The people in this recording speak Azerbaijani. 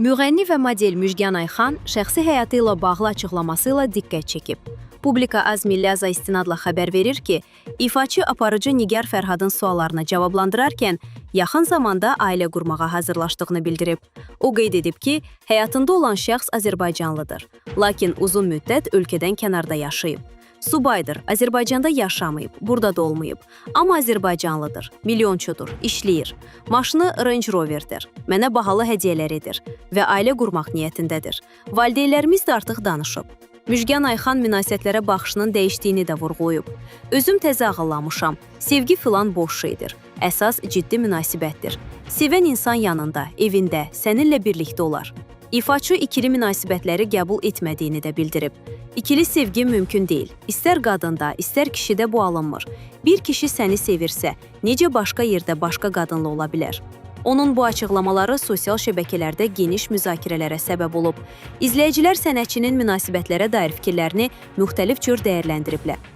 Müğənni və model Müjgan Ayxan şəxsi həyatı ilə bağlı açıqlaması ilə diqqət çəkib. Publika az milli istinadla xəbər verir ki, ifaçı aparıcı Nigar Fərhadın suallarına cavablandırarkən yaxın zamanda ailə qurmağa hazırlaşdığını bildirib. O qeyd edib ki, həyatında olan şəxs Azərbaycanlıdır, lakin uzun müddət ölkədən kənarda yaşayıb. Subaydır, Azərbaycanda yaşamayıb, burada da olmayıb. Amma Azərbaycanlıdır, milyonçudur, işləyir. Maşını Range Rover'dir, mənə bahalı hədiyyələr edir və ailə qurmaq niyyətindədir. Valideynlərimiz də artıq danışıb. Müjgan Ayxan münasibətlərə baxışının dəyişdiyini də vurğulayıb. Özüm təzə ağıllanmışam, sevgi filan boş şeydir. Əsas ciddi münasibətdir. Sevən insan yanında, evində, səninlə birlikdə olar. İfaçı ikili münasibətləri qəbul etmədiyini də bildirib. İkili sevgi mümkün deyil. İstər qadında, istər kişidə bu alınmır. Bir kişi səni sevirsə, necə başqa yerdə başqa qadınla ola bilər? Onun bu açıqlamaları sosial şəbəkələrdə geniş müzakirələrə səbəb olub. İzləyicilər sənətçinin münasibətlərə dair fikirlərini müxtəlif cür dəyərləndiriblər.